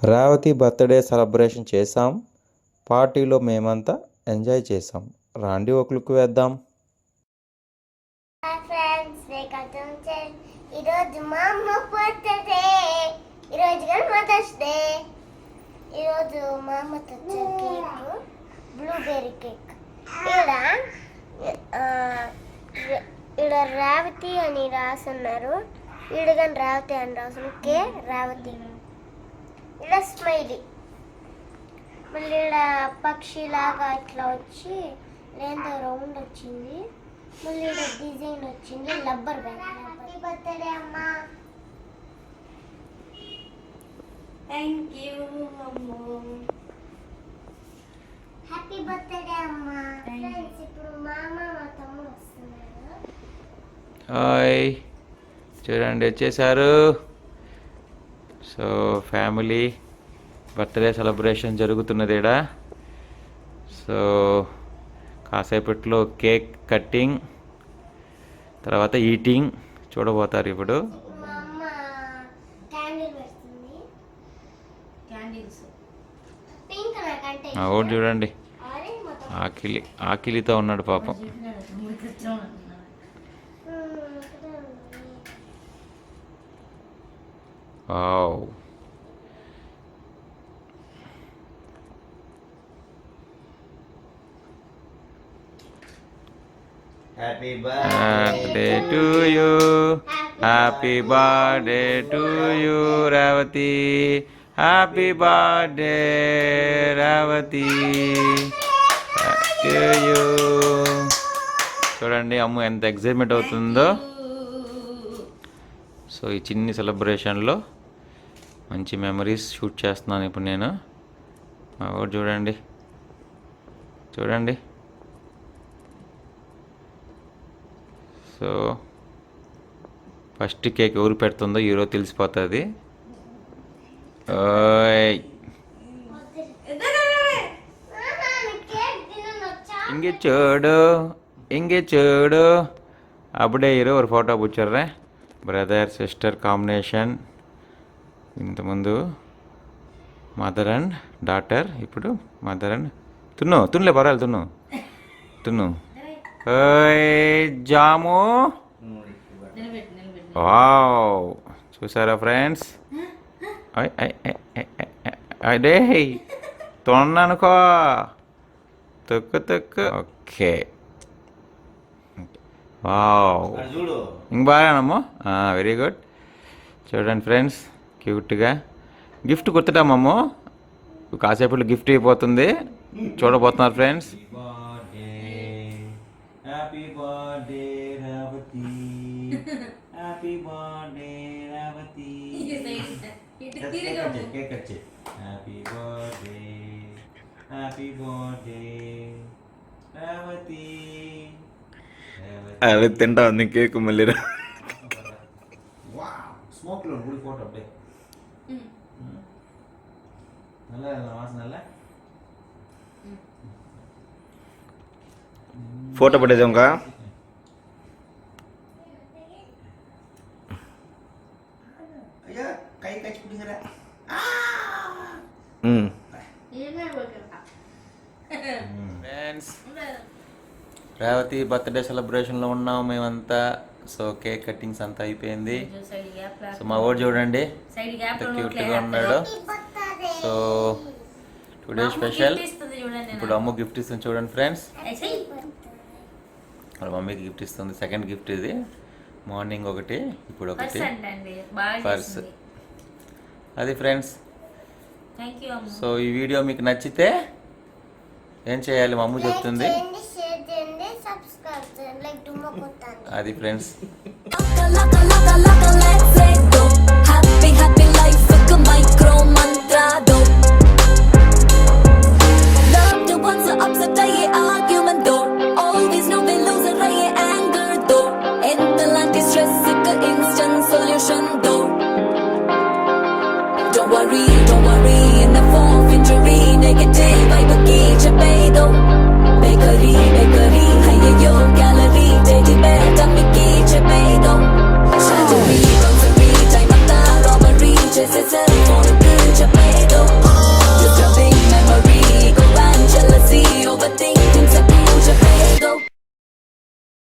Revathi birthday celebration చేసాం. పార్టీలో మేమంతా ఎంజాయ్ చేసాం. రాండి ఒక లుక్ వేద్దాం. ఈరోజు మా అమ్మ బర్త్డే, ఈరోజు మదర్స్ డే. ఈరోజు మా అమ్మ తెచ్చిన కేక్ బ్లూబెర్రీ కేక్. ఇక్కడ రేవతి అని రాసున్నారు, ఈడ కానీ రేవతి అని రాసున్నారు. కే రేవతి. ఇక్కడ స్మైలీ, మళ్ళీ ఇక్కడ పక్షిలాగా ఇట్లా వచ్చి లేదో రౌండ్ వచ్చింది, మళ్ళీ ఇక్కడ డిజైన్ వచ్చింది రబ్బర్ బ్యాండ్. హ్యాపీ బర్త్డే అమ్మా. థ్యాంక్ యూ అమ్మా. హ్యాపీ బర్త్డే అమ్మా. ఫ్రెండ్స్, ఇప్పుడు మా తమ్ముడు వస్తున్నారు. హాయ్, చూడండి వచ్చేసారు. సో ఫ్యామిలీ బర్త్డే సెలబ్రేషన్ జరుగుతున్నది ఈడ. సో కాసేపట్లో కేక్ కట్టింగ్, తర్వాత ఈటింగ్ చూడబోతారు ఇప్పుడు. ఓటు చూడండి, ఆకిలితో ఉన్నాడు పాపం. Wow, Happy birthday to you, happy birthday to you Ravati, happy birthday Ravati to you. చూడండి అమ్మ ఎంత ఎక్సైట్మెంట్ అవుతుందో. సో ఈ చిన్ని సెలబ్రేషన్లో మంచి మెమరీస్ షూట్ చేస్తున్నాను ఇప్పుడు నేను. ఒకటి చూడండి, చూడండి. సో ఫస్ట్ కేక్ ఎవరు పెడుతుందో ఈరోజు తెలిసిపోతుంది. ఇంకే చూడు, ఇంకే చూడు. అప్పుడే హీరో ఒక ఫోటో పుచ్చారా, బ్రదర్ సిస్టర్ కాంబినేషన్. ఇంతకుముందు మదర్ అండ్ డాటర్, ఇప్పుడు మదర్ అండ్ తున్నులే పర్వాలేదు, తున్ను. జాము. వావ్, చూసారా ఫ్రెండ్స్? అదే తొన్ననుకో, తొక్కు. ఓకే, వావ్, ఇంక బాగానమ్మా. Very good. చూడండి ఫ్రెండ్స్, క్యూట్గా గిఫ్ట్ కుర్తుటామమ్మో. కాసేపట్లో గిఫ్ట్ అయిపోతుంది, చూడబోతున్నారు friends. Happy birthday Ravati, happy birthday Ravati. Cake cut. Happy birthday Ravati. అవి తింటా ఉంది కేక్ మళ్ళీ. Wow, smoke lo good photo update. Nalla vaasnalla. Photo పట్టేదాం కా. అయ్యా కై కచ్చి పుడింగరా. ఫ్రెండ్స్, రేవతి బర్త్డే సెలబ్రేషన్లో ఉన్నాం మేమంతా. సో కేక్ కట్టింగ్స్ అంతా అయిపోయింది. సో మా వాడు చూడండి ఎంత క్యూట్గా ఉన్నాడు. So today special. ఇప్పుడు అమ్మ గిఫ్ట్ ఇస్తుంది చూడండి ఫ్రెండ్స్. వాళ్ళ మమ్మీకి గిఫ్ట్ ఇస్తుంది. సెకండ్ గిఫ్ట్ ఇది. మార్నింగ్ ఒకటి, ఇప్పుడు ఒకటి పర్స్. అది ఫ్రెండ్స్. సో ఈ వీడియో మీకు నచ్చితే ఏం చేయాలి మా అమ్మ చెప్తుంది. అది friends. Don't worry, in the form of injury, negative, I will get your pedo. Bakery, hey yo, gallery, teddy bear, tummy, get your pedo.